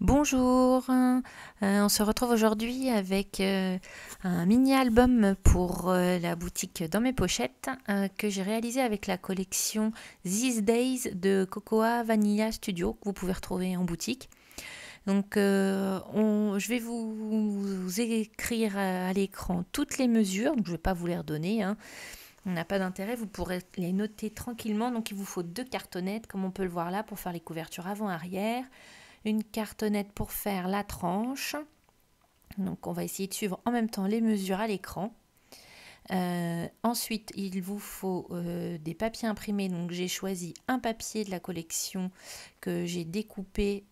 Bonjour, on se retrouve aujourd'hui avec un mini-album pour la boutique Dans mes pochettes que j'ai réalisé avec la collection These Days de Cocoa Vanilla Studio que vous pouvez retrouver en boutique. Donc je vais vous écrire à l'écran toutes les mesures, donc je ne vais pas vous les redonner, hein. On n'a pas d'intérêt, vous pourrez les noter tranquillement. Donc il vous faut 2 cartonnettes comme on peut le voir là pour faire les couvertures avant-arrière. Une cartonnette pour faire la tranche. Donc on va essayer de suivre en même temps les mesures à l'écran. Ensuite, il vous faut des papiers imprimés. Donc j'ai choisi un papier de la collection que j'ai découpé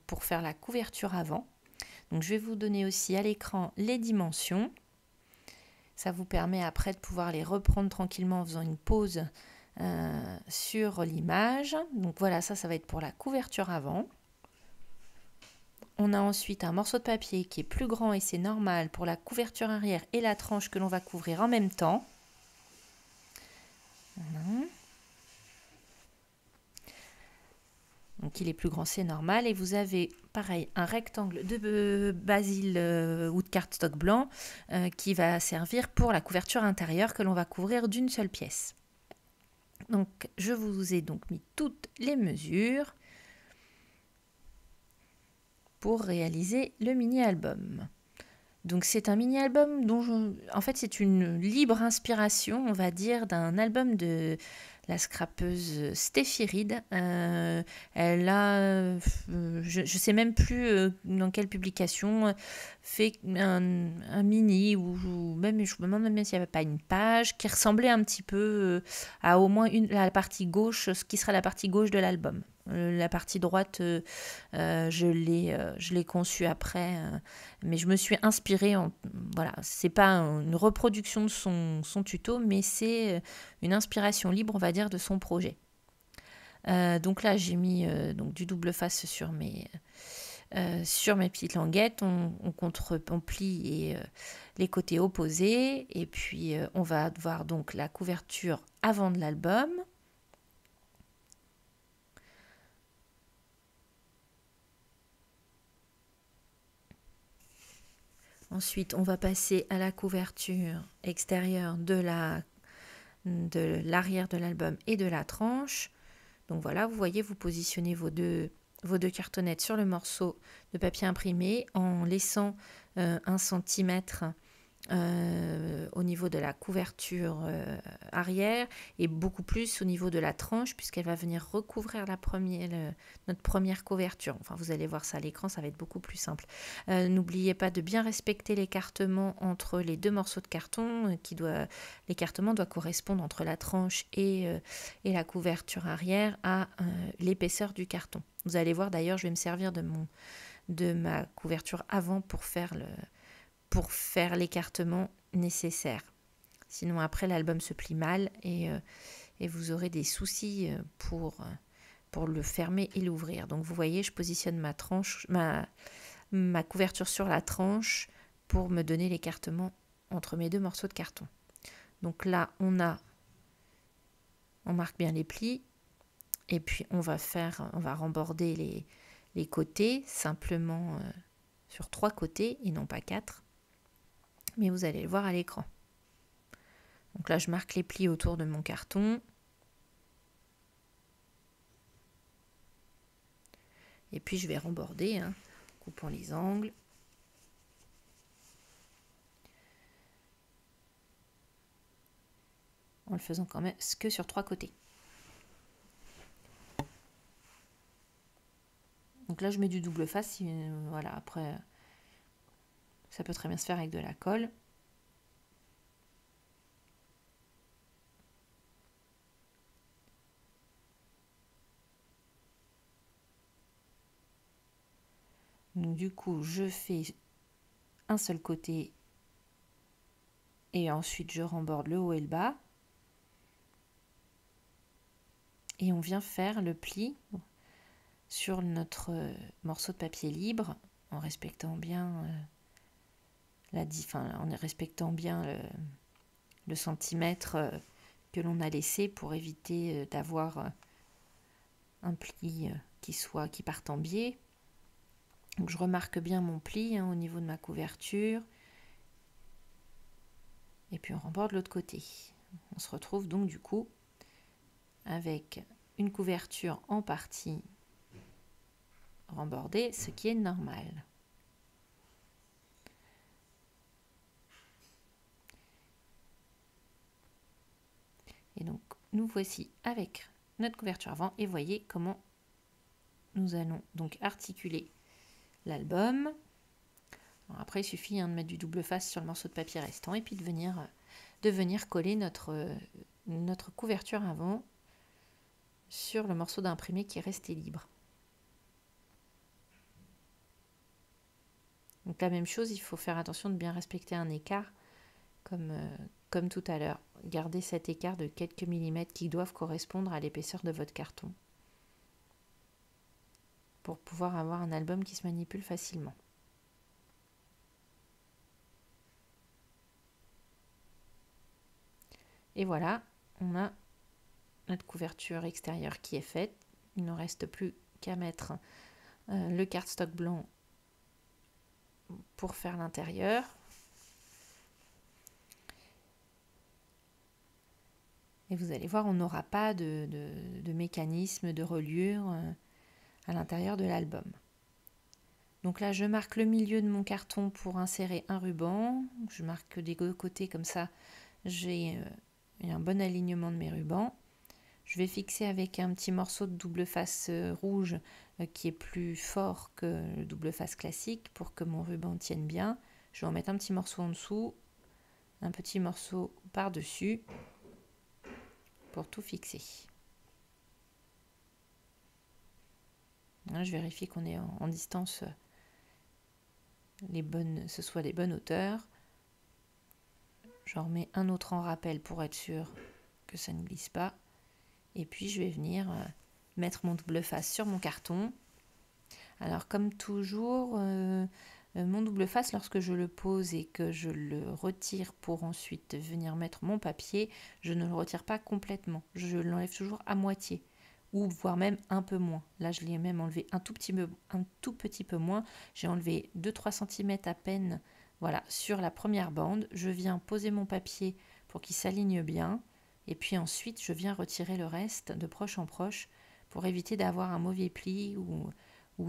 pour faire la couverture avant. Donc je vais vous donner aussi à l'écran les dimensions. Ça vous permet après de pouvoir les reprendre tranquillement en faisant une pause sur l'image. Donc voilà, ça va être pour la couverture avant. On a ensuite un morceau de papier qui est plus grand et c'est normal pour la couverture arrière et la tranche que l'on va couvrir en même temps. Voilà. Donc il est plus grand, c'est normal. Et vous avez pareil un rectangle de basil ou de cardstock blanc qui va servir pour la couverture intérieure que l'on va couvrir d'une seule pièce. Donc je vous ai donc mis toutes les mesures pour réaliser le mini-album. Donc c'est un mini-album dont en fait c'est une libre inspiration, on va dire, d'un album de la scrapeuse Steffi Reed. Elle a, je ne sais même plus dans quelle publication, fait un mini ou même, je me demande même s'il n'y avait pas une page qui ressemblait un petit peu à au moins la partie gauche, ce qui sera la partie gauche de l'album. La partie droite, je l'ai conçue après, mais je me suis inspirée. Voilà, c'est pas une reproduction de son tuto, mais c'est une inspiration libre, on va dire, de son projet. Donc là, j'ai mis donc du double face sur mes petites languettes. On plie les côtés opposés, et puis on va avoir donc la couverture avant de l'album. Ensuite, on va passer à la couverture extérieure de l'arrière de l'album et de la tranche. Donc voilà, vous voyez, vous positionnez vos deux cartonnettes sur le morceau de papier imprimé en laissant 1 centimètre au niveau de la couverture arrière et beaucoup plus au niveau de la tranche puisqu'elle va venir recouvrir notre première couverture. Enfin, vous allez voir ça à l'écran, ça va être beaucoup plus simple. N'oubliez pas de bien respecter l'écartement entre les 2 morceaux de carton. L'écartement doit correspondre entre la tranche et la couverture arrière à l'épaisseur du carton. Vous allez voir, d'ailleurs, je vais me servir de ma couverture avant pour faire l'écartement nécessaire. Sinon après l'album se plie mal et vous aurez des soucis pour le fermer et l'ouvrir. Donc vous voyez, je positionne ma couverture sur la tranche pour me donner l'écartement entre mes 2 morceaux de carton. Donc là on marque bien les plis et puis on va remborder les côtés simplement sur 3 côtés et non pas 4. Mais vous allez le voir à l'écran. Donc là, je marque les plis autour de mon carton. Et puis, je vais remborder, hein, coupant les angles. En le faisant quand même que sur 3 côtés. Donc là, je mets du double face. Voilà, après, ça peut très bien se faire avec de la colle. Donc du coup, je fais un seul côté et ensuite je remborde le haut et le bas. Et on vient faire le pli sur notre morceau de papier libre en respectant bien le centimètre que l'on a laissé pour éviter d'avoir un pli qui parte en biais. Donc je remarque bien mon pli au niveau de ma couverture. Et puis on remborde l'autre côté. On se retrouve donc du coup avec une couverture en partie rembordée, ce qui est normal. Et donc nous voici avec notre couverture avant et voyez comment nous allons donc articuler l'album. Après il suffit de mettre du double face sur le morceau de papier restant et puis de venir coller notre couverture avant sur le morceau d'imprimé qui est resté libre. Donc la même chose, il faut faire attention de bien respecter un écart comme tout à l'heure. Gardez cet écart de quelques millimètres qui doivent correspondre à l'épaisseur de votre carton pour pouvoir avoir un album qui se manipule facilement. Et voilà, on a notre couverture extérieure qui est faite. Il ne reste plus qu'à mettre le cardstock blanc pour faire l'intérieur. Et vous allez voir, on n'aura pas de mécanisme de reliure à l'intérieur de l'album. Donc là, je marque le milieu de mon carton pour insérer un ruban. Je marque des deux côtés comme ça, j'ai un bon alignement de mes rubans. Je vais fixer avec un petit morceau de double face rouge qui est plus fort que le double face classique pour que mon ruban tienne bien. Je vais en mettre un petit morceau en dessous, un petit morceau par-dessus pour tout fixer. Là, je vérifie qu'on est en distance, ce soit les bonnes hauteurs. J'en remets un autre en rappel pour être sûr que ça ne glisse pas. Et puis je vais venir mettre mon double face sur mon carton. Alors comme toujours, mon double face, lorsque je le pose et que je le retire pour ensuite venir mettre mon papier, je ne le retire pas complètement. Je l'enlève toujours à moitié, ou voire même un peu moins. Là, je l'ai même enlevé un tout petit peu moins. J'ai enlevé 2-3 cm à peine, voilà, sur la première bande. Je viens poser mon papier pour qu'il s'aligne bien. Et puis ensuite, je viens retirer le reste de proche en proche pour éviter d'avoir un mauvais pli ou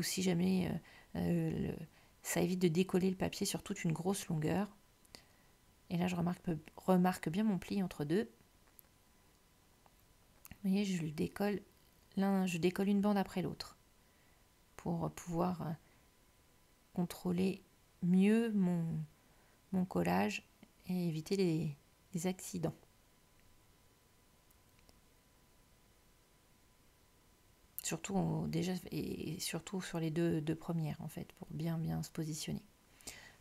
si jamais ça évite de décoller le papier sur toute une grosse longueur. Et là, je remarque bien mon pli entre deux. Vous voyez, je décolle une bande après l'autre pour pouvoir contrôler mieux mon collage et éviter les accidents. Surtout sur les deux premières en fait, pour bien se positionner.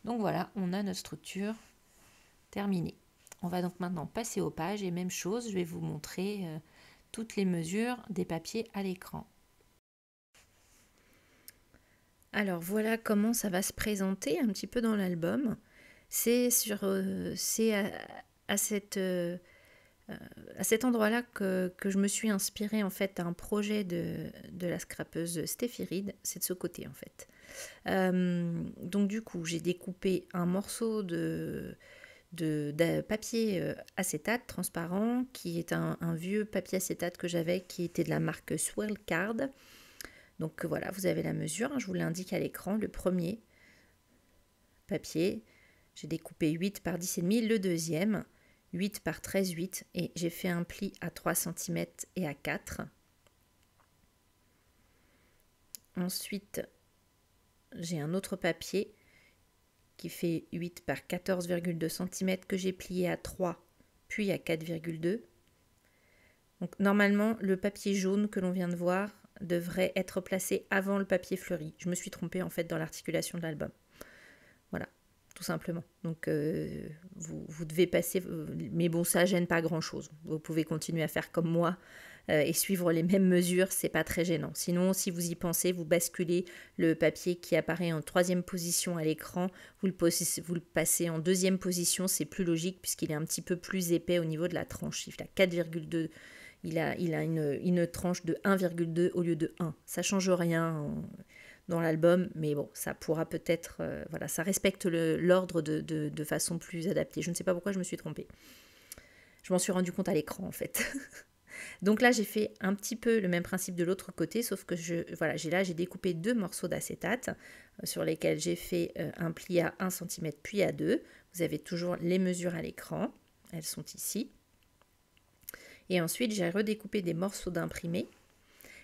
Donc voilà, on a notre structure terminée. On va donc maintenant passer aux pages et même chose, je vais vous montrer toutes les mesures des papiers à l'écran. Alors voilà comment ça va se présenter un petit peu dans l'album. C'est à cet endroit-là que je me suis inspirée en fait d'un projet de la scrapeuse Steffi Reed, c'est de ce côté en fait. Donc du coup j'ai découpé un morceau de papier acétate transparent qui est un vieux papier acétate que j'avais qui était de la marque Swirl Card. Donc voilà, vous avez la mesure, je vous l'indique à l'écran, le premier papier, j'ai découpé 8 par 10,5, le deuxième 8 par 13,8 et j'ai fait un pli à 3 cm et à 4. Ensuite, j'ai un autre papier qui fait 8 par 14,2 cm que j'ai plié à 3 puis à 4,2. Donc normalement, le papier jaune que l'on vient de voir devrait être placé avant le papier fleuri. Je me suis trompée en fait dans l'articulation de l'album. Voilà, tout simplement. Donc vous devez passer, mais bon, ça gêne pas grand-chose. Vous pouvez continuer à faire comme moi et suivre les mêmes mesures, c'est pas très gênant. Sinon, si vous y pensez, vous basculez le papier qui apparaît en 3e position à l'écran, vous le passez en 2e position, c'est plus logique puisqu'il est un petit peu plus épais au niveau de la tranche. Il a 4,2. Il a une tranche de 1,2 au lieu de 1. Ça ne change rien. dans l'album, mais bon, ça pourra peut-être, voilà, ça respecte l'ordre de façon plus adaptée. Je ne sais pas pourquoi je me suis trompée. Je m'en suis rendu compte à l'écran en fait. Donc là, j'ai fait un petit peu le même principe de l'autre côté, sauf que voilà, j'ai découpé 2 morceaux d'acétate sur lesquels j'ai fait un pli à 1 cm puis à 2. Vous avez toujours les mesures à l'écran, elles sont ici. Et ensuite, j'ai redécoupé des morceaux d'imprimé.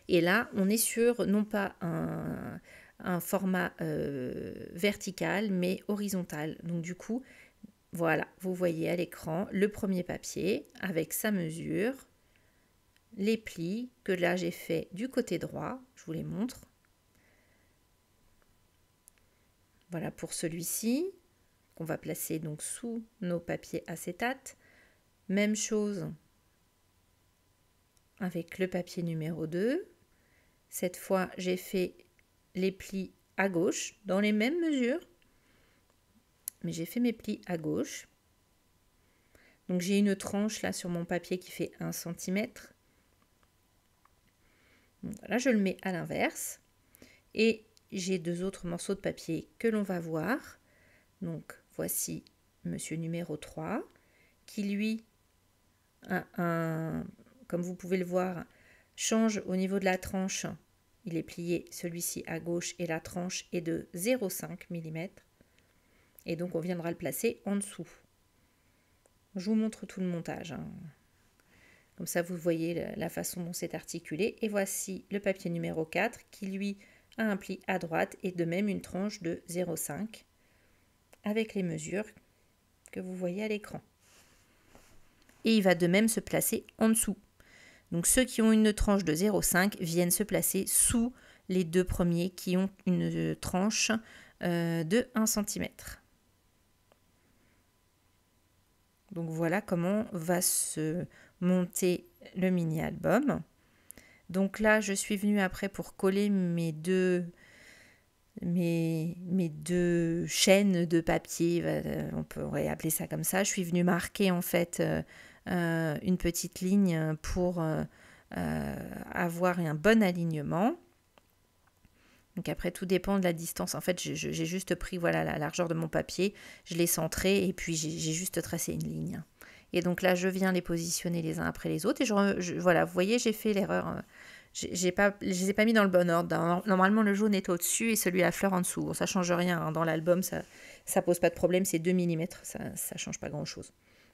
Et là, on est sur non pas un format vertical, mais horizontal. Donc du coup, voilà, vous voyez à l'écran le premier papier avec sa mesure, les plis que là j'ai fait du côté droit, je vous les montre. Voilà pour celui-ci, qu'on va placer donc sous nos papiers acétate. Même chose avec le papier numéro 2. Cette fois, j'ai fait les plis à gauche, dans les mêmes mesures, mais j'ai fait mes plis à gauche. Donc j'ai une tranche là sur mon papier qui fait 1 cm. Voilà, je le mets à l'inverse. Et j'ai 2 autres morceaux de papier que l'on va voir. Donc voici monsieur numéro 3, qui lui, comme vous pouvez le voir, change au niveau de la tranche. Il est plié celui-ci à gauche et la tranche est de 0,5 mm. Et donc on viendra le placer en dessous. Je vous montre tout le montage. Comme ça, vous voyez la façon dont c'est articulé. Et voici le papier numéro 4 qui, lui, a un pli à droite et de même une tranche de 0,5 avec les mesures que vous voyez à l'écran. Et il va de même se placer en dessous. Donc ceux qui ont une tranche de 0,5 viennent se placer sous les 2 premiers qui ont une tranche de 1 cm. Donc voilà comment va se monter le mini-album. Donc là, je suis venue après pour coller mes deux chaînes de papier, on pourrait appeler ça comme ça. Je suis venue marquer en fait une petite ligne pour avoir un bon alignement. Donc après, tout dépend de la distance. En fait, j'ai juste pris voilà, la largeur de mon papier, je l'ai centré et puis j'ai juste tracé une ligne. Et donc là, je viens les positionner les uns après les autres. Et voilà, vous voyez, j'ai fait l'erreur. Je ne les ai pas mis dans le bon ordre. Normalement, le jaune est au-dessus et celui à fleur en dessous. Bon, ça ne change rien. Hein. Dans l'album, ça ne pose pas de problème. C'est 2 mm. Ça ne change pas grand-chose.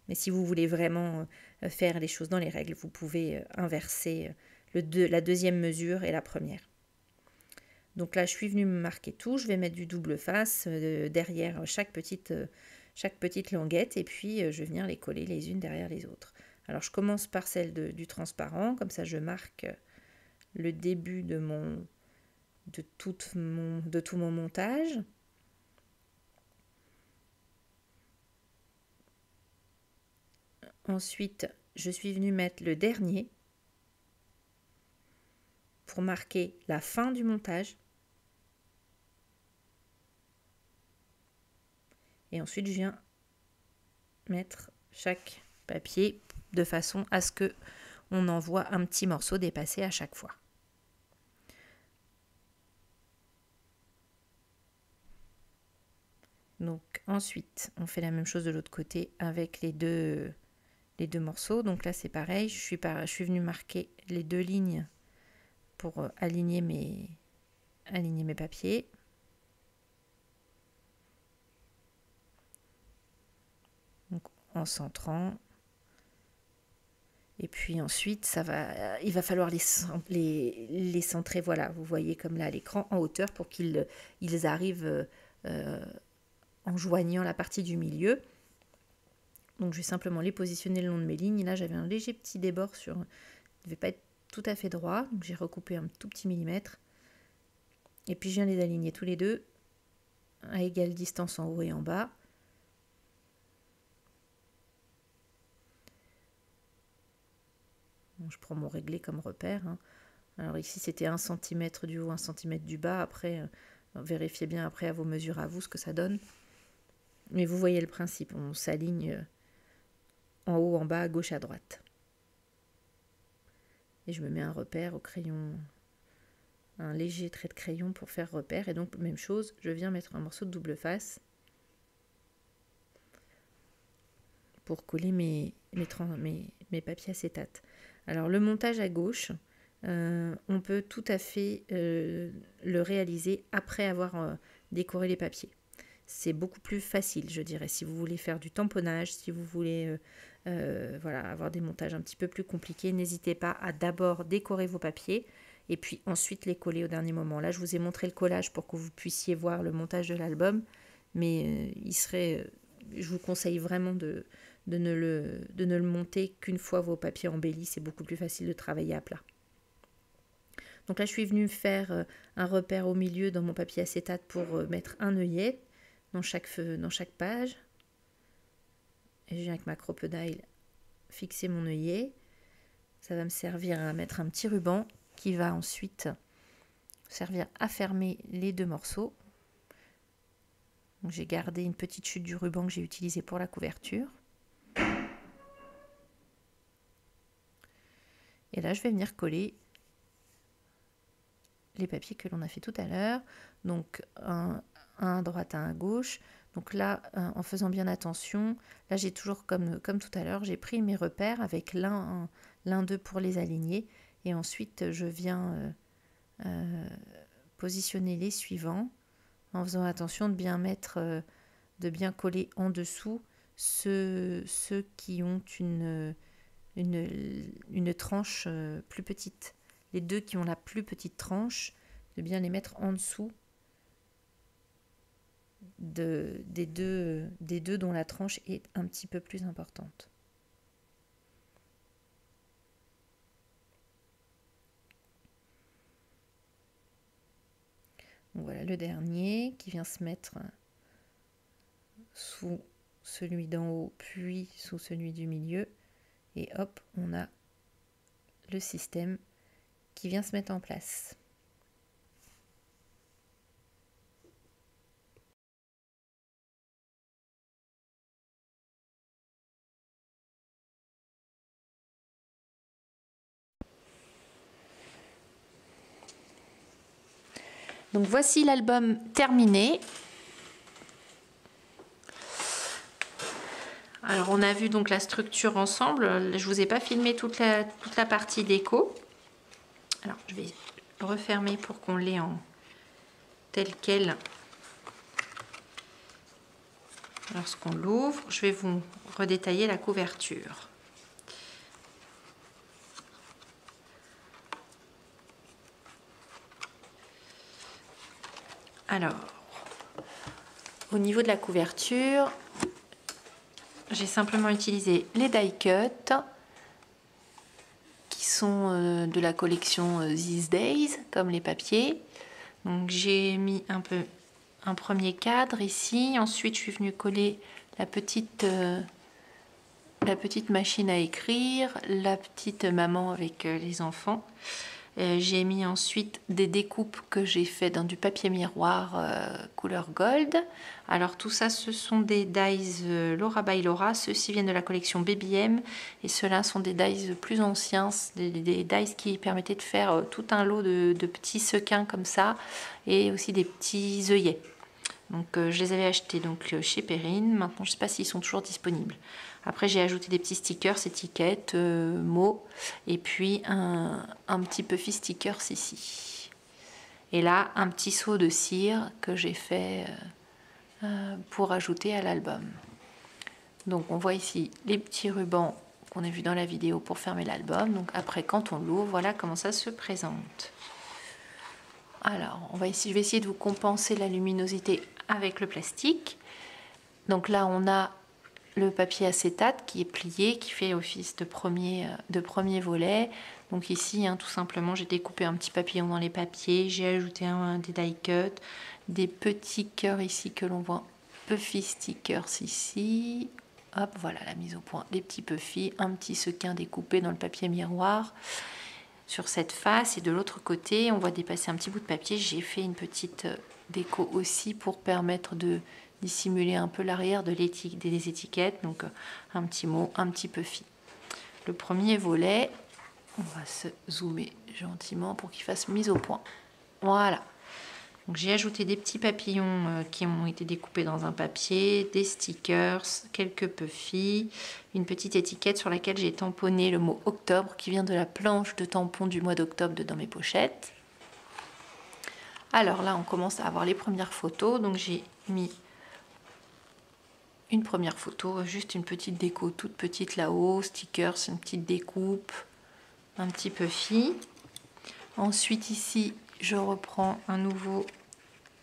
Mais si vous voulez vraiment faire les choses dans les règles, vous pouvez inverser la deuxième mesure et la première. Donc là, je suis venue me marquer tout. Je vais mettre du double face derrière chaque petite languette et puis je vais venir les coller les unes derrière les autres. Alors, je commence par celle du transparent. Comme ça, je marque le début de tout mon montage. Ensuite, je suis venue mettre le dernier pour marquer la fin du montage. Et ensuite, je viens mettre chaque papier de façon à ce que on en voit un petit morceau dépasser à chaque fois. Donc ensuite, on fait la même chose de l'autre côté avec les deux morceaux. Donc là, c'est pareil. Je suis venue marquer les 2 lignes pour aligner mes papiers. Donc, en centrant. Et puis ensuite, il va falloir les centrer. Voilà, vous voyez comme là à l'écran, en hauteur pour qu'ils arrivent en joignant la partie du milieu. Donc je vais simplement les positionner le long de mes lignes. Et là, j'avais un léger petit débord il ne devait pas être tout à fait droit. Donc j'ai recoupé un tout petit millimètre. Et puis je viens les aligner tous les deux à égale distance en haut et en bas. Bon, je prends mon réglé comme repère. Hein. Alors ici, c'était 1 cm du haut, 1 cm du bas. Après, vérifiez bien après à vos mesures à vous ce que ça donne. Mais vous voyez le principe. On s'aligne en haut, en bas, à gauche, à droite. Et je me mets un repère au crayon un léger trait de crayon pour faire repère. Et donc, même chose, je viens mettre un morceau de double face pour coller mes papiers acétate. Alors, le montage à gauche, on peut tout à fait le réaliser après avoir décoré les papiers. C'est beaucoup plus facile, je dirais, si vous voulez faire du tamponnage, si vous voulez voilà, avoir des montages un petit peu plus compliqués. N'hésitez pas à d'abord décorer vos papiers et puis ensuite les coller au dernier moment. Là, je vous ai montré le collage pour que vous puissiez voir le montage de l'album, mais je vous conseille vraiment de ne le monter qu'une fois vos papiers embellis. C'est beaucoup plus facile de travailler à plat. Donc là, je suis venue faire un repère au milieu dans mon papier acétate pour mettre un œillet dans chaque page. Et je viens avec ma crocodile fixer mon œillet. Ça va me servir à mettre un petit ruban qui va ensuite servir à fermer les deux morceaux. J'ai gardé une petite chute du ruban que j'ai utilisé pour la couverture. Et là, je vais venir coller les papiers que l'on a fait tout à l'heure. Donc, un à droite, un à gauche. Donc là, en faisant bien attention, là j'ai toujours comme tout à l'heure, j'ai pris mes repères avec l'un d'eux pour les aligner. Et ensuite, je viens positionner les suivants en faisant attention de bien mettre, de bien coller en dessous ceux qui ont une tranche plus petite. Les deux qui ont la plus petite tranche, de bien les mettre en dessous des deux dont la tranche est un petit peu plus importante. Donc voilà le dernier qui vient se mettre sous celui d'en haut, puis sous celui du milieu. Et hop, on a le système qui vient se mettre en place. Donc voici l'album terminé. Alors on a vu donc la structure ensemble. Je vous ai pas filmé toute la partie déco. Alors je vais refermer pour qu'on l'ait en tel quel. Lorsqu'on l'ouvre, je vais vous redétailler la couverture. Alors, au niveau de la couverture, j'ai simplement utilisé les die cut qui sont de la collection These Days, comme les papiers. Donc j'ai mis un premier cadre ici. Ensuite, je suis venue coller la petite machine à écrire, la petite maman avec les enfants. J'ai mis ensuite des découpes que j'ai fait dans du papier miroir couleur gold. Alors tout ça, ce sont des dies Laura by Laura. Ceux-ci viennent de la collection Baby M et ceux-là sont des dies plus anciens, des dies qui permettaient de faire tout un lot de petits sequins comme ça et aussi des petits œillets. Donc je les avais achetés donc chez Perrine. Maintenant je ne sais pas s'ils sont toujours disponibles. Après j'ai ajouté des petits stickers, étiquettes, mots et puis un petit puffy stickers ici. Et là un petit seau de cire que j'ai fait pour ajouter à l'album. Donc on voit ici les petits rubans qu'on a vu dans la vidéo pour fermer l'album. Donc après quand on l'ouvre, voilà comment ça se présente. Alors je vais essayer de vous compenser la luminosité avec le plastique. Donc là on a le papier acétate qui est plié, qui fait office de premier volet. Donc ici tout simplement j'ai découpé un petit papillon dans les papiers, j'ai ajouté des die cut, des petits cœurs ici que l'on voit, puffy stickers ici. Hop, voilà la mise au point des petits puffy, un petit sequin découpé dans le papier miroir sur cette face, et de l'autre côté on voit dépasser un petit bout de papier. J'ai fait une petite déco aussi pour permettre de dissimuler un peu l'arrière des étiquettes. Donc un petit mot, un petit puffy. Le premier volet, on va se zoomer gentiment pour qu'il fasse mise au point. Voilà. Donc j'ai ajouté des petits papillons qui ont été découpés dans un papier, des stickers, quelques puffs, une petite étiquette sur laquelle j'ai tamponné le mot octobre qui vient de la planche de tampon du mois d'octobre dans mes pochettes. Alors là, on commence à avoir les premières photos. Donc j'ai mis une première photo, juste une petite déco toute petite là-haut, stickers, une petite découpe, un petit puffy. Ensuite ici, je reprends un nouveau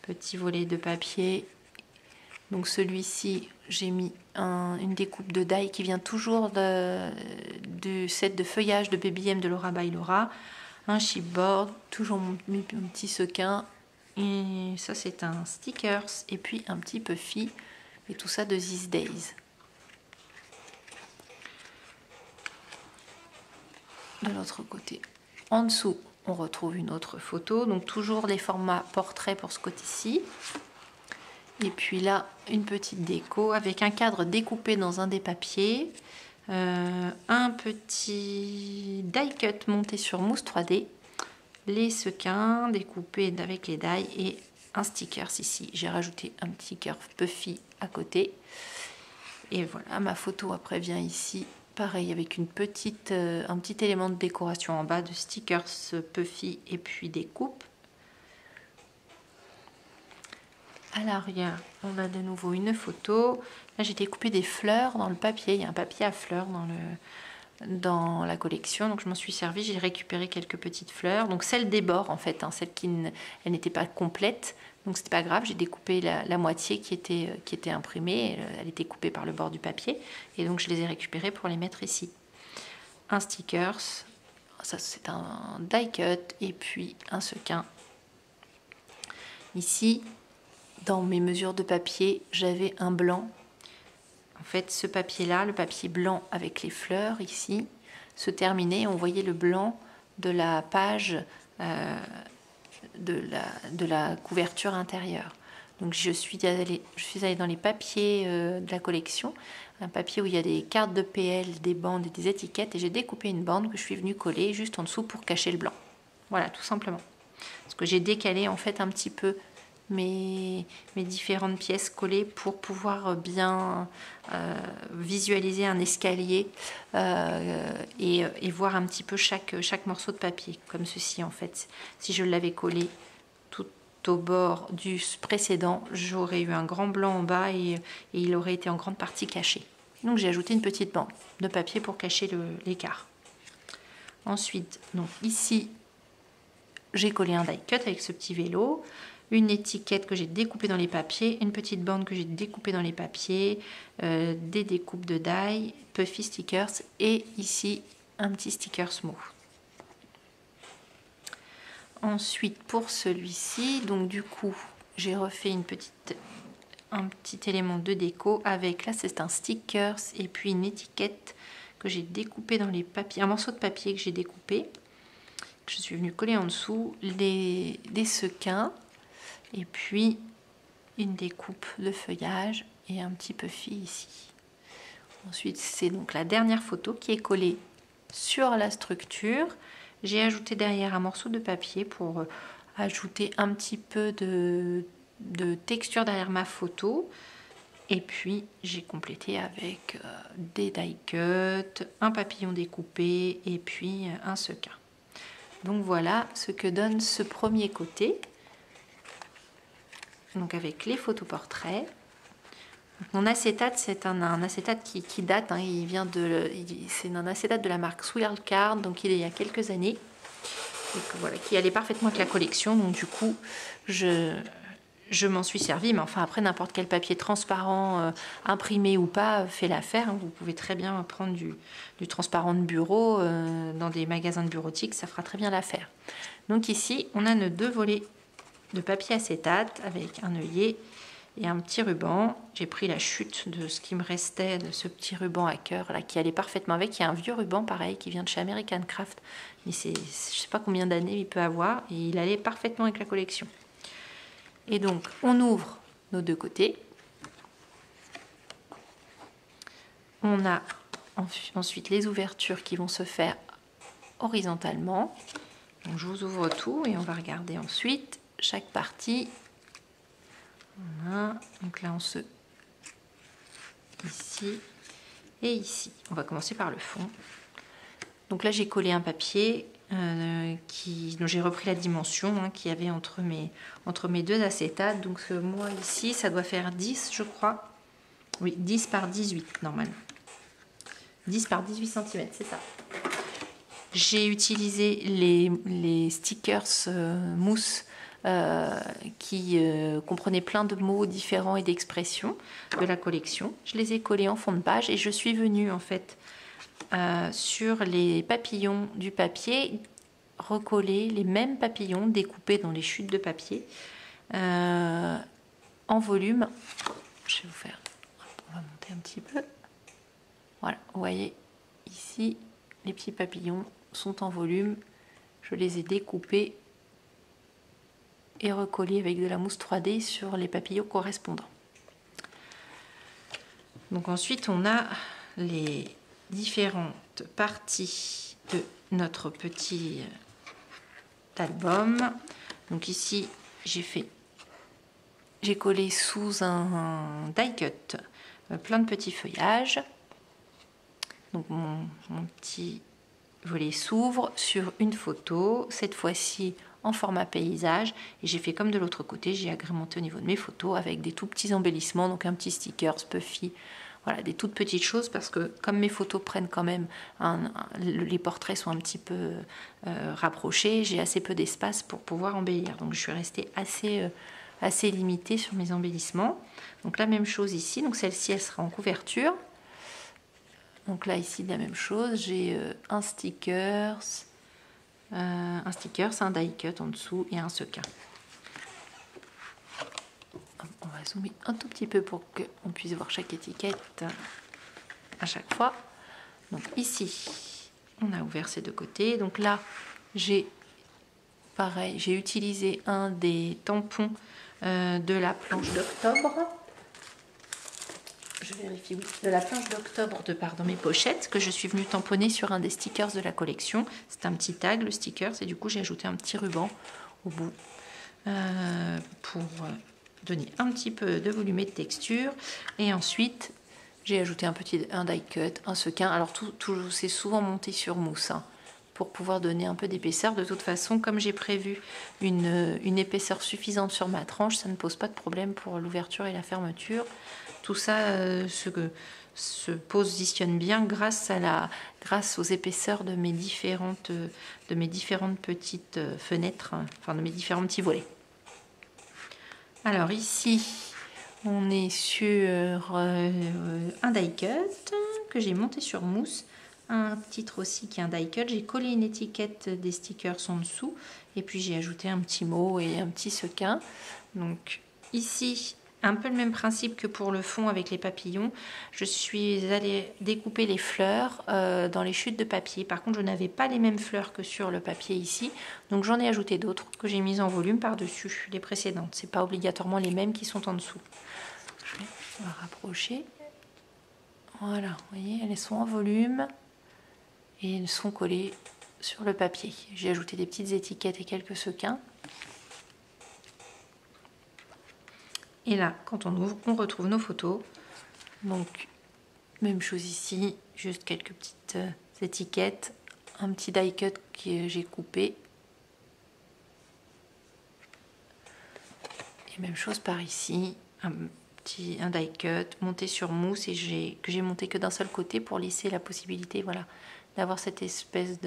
petit volet de papier. Donc celui-ci, j'ai mis une découpe de die qui vient toujours du set de feuillage de Baby M de Laura by Laura. Un chipboard, toujours mon petit sequin. Et ça, c'est un stickers. Et puis un petit puffy. Et tout ça de These Days. De l'autre côté, en dessous, on retrouve une autre photo. Donc toujours les formats portrait pour ce côté-ci. Et puis là, une petite déco avec un cadre découpé dans un des papiers. Un petit die cut monté sur mousse 3D. Les sequins découpés avec les die et un sticker ici. J'ai rajouté un petit cœur puffy à côté. Et voilà, ma photo après vient ici. Pareil avec un petit élément de décoration en bas de stickers puffy et puis des coupes. À l'arrière, on a de nouveau une photo. Là, j'ai découpé des fleurs dans le papier. Il y a un papier à fleurs dans la collection. Donc, je m'en suis servi. J'ai récupéré quelques petites fleurs. Donc, celle des bords, en fait, celle qui n'était pas complète. Donc, c'était pas grave. J'ai découpé la moitié qui était imprimée. Elle était coupée par le bord du papier. Et donc, je les ai récupérées pour les mettre ici. Un stickers. Ça, c'est un die cut. Et puis, un sequin. Ici, dans mes mesures de papier, j'avais un blanc. En fait, ce papier-là, le papier blanc avec les fleurs ici, se terminait. On voyait le blanc de la page de la couverture intérieure. Donc, je suis allée dans les papiers de la collection, un papier où il y a des cartes de PL, des bandes et des étiquettes, et j'ai découpé une bande que je suis venue coller juste en dessous pour cacher le blanc. Voilà, tout simplement. Parce que j'ai décalé en fait un petit peu mes différentes pièces collées pour pouvoir bien visualiser un escalier et voir un petit peu chaque morceau de papier, comme ceci en fait. Si je l'avais collé tout au bord du précédent, j'aurais eu un grand blanc en bas et il aurait été en grande partie caché. Donc j'ai ajouté une petite bande de papier pour cacher l'écart. Ensuite, donc ici, j'ai collé un die cut avec ce petit vélo, une étiquette que j'ai découpée dans les papiers, une petite bande que j'ai découpée dans les papiers, des découpes de die, puffy stickers et ici un petit sticker smooth. Ensuite pour celui-ci, donc du coup j'ai refait un petit élément de déco avec, là c'est un stickers et puis une étiquette que j'ai découpée dans les papiers, un morceau de papier que j'ai découpé. Je suis venue coller en dessous des sequins et puis une découpe de feuillage et un petit puffy ici. Ensuite, c'est donc la dernière photo qui est collée sur la structure. J'ai ajouté derrière un morceau de papier pour ajouter un petit peu de texture derrière ma photo. Et puis, j'ai complété avec des die cuts, un papillon découpé et puis un sequin. Donc voilà ce que donne ce premier côté. Donc avec les photos portraits. Mon acétate, c'est un acétate qui date, c'est un acétate de la marque Swirl Card, donc il y a quelques années, et voilà, qui allait parfaitement avec la collection. Donc du coup, je m'en suis servi, mais enfin après n'importe quel papier transparent, imprimé ou pas, fait l'affaire. Vous pouvez très bien prendre du transparent de bureau dans des magasins de bureautique, ça fera très bien l'affaire. Donc ici, on a nos deux volets de papier acétate avec un œillet et un petit ruban. J'ai pris la chute de ce qui me restait de ce petit ruban à cœur là qui allait parfaitement avec. Il y a un vieux ruban pareil qui vient de chez American Craft, mais je sais pas combien d'années il peut avoir et il allait parfaitement avec la collection. Et donc on ouvre nos deux côtés. On a ensuite les ouvertures qui vont se faire horizontalement. Donc je vous ouvre tout et on va regarder ensuite chaque partie. Voilà. Donc là on se... ici et ici. On va commencer par le fond. Donc là j'ai collé un papier dont j'ai repris la dimension qu'il y avait entre mes deux acétates. Donc moi ici ça doit faire 10 je crois. Oui, 10 par 18 normalement. 10 par 18 cm, c'est ça. J'ai utilisé les stickers mousse qui comprenaient plein de mots différents et d'expressions de la collection. Je les ai collés en fond de page et je suis venue en fait sur les papillons du papier recoller les mêmes papillons découpés dans les chutes de papier en volume. Je vais vous faire, on va monter un petit peu. Voilà, vous voyez ici les petits papillons sont en volume. Je les ai découpés et recollés avec de la mousse 3D sur les papillons correspondants. Donc ensuite on a les différentes parties de notre petit album. Donc ici j'ai collé sous un die cut plein de petits feuillages. Donc mon petit volet s'ouvre sur une photo, cette fois-ci en format paysage, et j'ai fait comme de l'autre côté, j'ai agrémenté au niveau de mes photos avec des tout petits embellissements, donc un petit sticker, puffy, voilà, des toutes petites choses, parce que comme mes photos prennent quand même, les portraits sont un petit peu rapprochés, j'ai assez peu d'espace pour pouvoir embellir, donc je suis restée assez limitée sur mes embellissements. Donc la même chose ici, donc celle-ci elle sera en couverture. Donc là ici la même chose, j'ai un sticker, un die cut en dessous et un sequin. On va zoomer un tout petit peu pour qu'on puisse voir chaque étiquette à chaque fois. Donc ici on a ouvert ces deux côtés. Donc là j'ai utilisé un des tampons de la planche d'octobre. Je vérifie, oui, de la planche d'octobre dans mes pochettes que je suis venue tamponner sur un des stickers de la collection. C'est un petit tag, le sticker, et du coup j'ai ajouté un petit ruban au bout pour donner un petit peu de volume et de texture. Et ensuite j'ai ajouté un die cut, un sequin. Alors tout c'est souvent monté sur mousse pour pouvoir donner un peu d'épaisseur. De toute façon, comme j'ai prévu une épaisseur suffisante sur ma tranche, ça ne pose pas de problème pour l'ouverture et la fermeture. Tout ça se positionne bien grâce aux épaisseurs de mes différentes petites fenêtres, enfin de mes différents petits volets. Alors ici, on est sur un die cut que j'ai monté sur mousse, un titre aussi qui est un die cut. J'ai collé une étiquette des stickers en dessous et puis j'ai ajouté un petit mot et un petit sequin. Donc ici, un peu le même principe que pour le fond avec les papillons. Je suis allée découper les fleurs dans les chutes de papier. Par contre, je n'avais pas les mêmes fleurs que sur le papier ici. Donc j'en ai ajouté d'autres que j'ai mises en volume par-dessus les précédentes. Ce n'est pas obligatoirement les mêmes qui sont en dessous. On va rapprocher. Voilà, vous voyez, elles sont en volume et elles sont collées sur le papier. J'ai ajouté des petites étiquettes et quelques sequins. Et là, quand on ouvre, on retrouve nos photos. Donc, même chose ici, juste quelques petites étiquettes, un petit die cut que j'ai coupé. Et même chose par ici, un die cut monté sur mousse et que j'ai monté que d'un seul côté pour laisser la possibilité, voilà, d'avoir cette espèce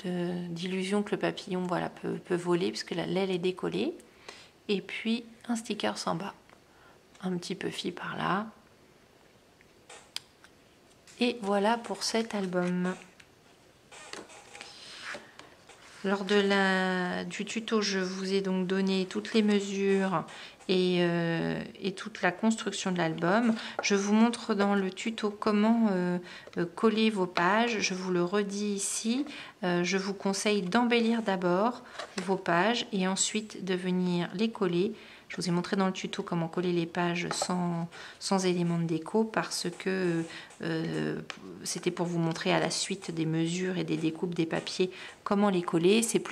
d'illusion que le papillon, voilà, peut voler puisque l'aile est décollée. Et puis un sticker en bas, un petit puffy par là. Et voilà pour cet album. Lors du tuto, je vous ai donc donné toutes les mesures et toute la construction de l'album. Je vous montre dans le tuto comment coller vos pages. Je vous le redis ici. Je vous conseille d'embellir d'abord vos pages et ensuite de venir les coller. Je vous ai montré dans le tuto comment coller les pages sans éléments de déco parce que c'était pour vous montrer à la suite des mesures et des découpes des papiers comment les coller. C'est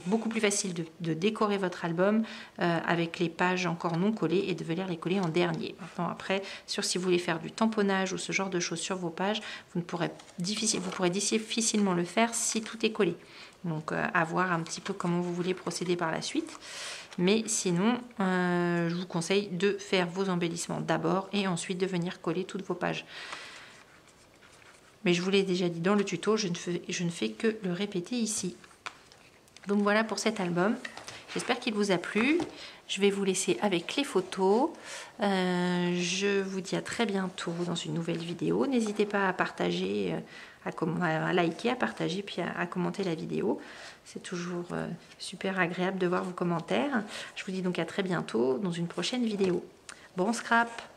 beaucoup plus facile de décorer votre album avec les pages encore non collées et de venir les coller en dernier. Maintenant, après, si vous voulez faire du tamponnage ou ce genre de choses sur vos pages, vous pourrez difficilement le faire si tout est collé. Donc à voir un petit peu comment vous voulez procéder par la suite. Mais sinon, je vous conseille de faire vos embellissements d'abord et ensuite de venir coller toutes vos pages. Mais je vous l'ai déjà dit dans le tuto, je ne fais que le répéter ici. Donc voilà pour cet album. J'espère qu'il vous a plu. Je vais vous laisser avec les photos. Je vous dis à très bientôt dans une nouvelle vidéo. N'hésitez pas à partager, à liker, à partager, puis à commenter la vidéo. C'est toujours super agréable de voir vos commentaires. Je vous dis donc à très bientôt dans une prochaine vidéo. Bon scrap!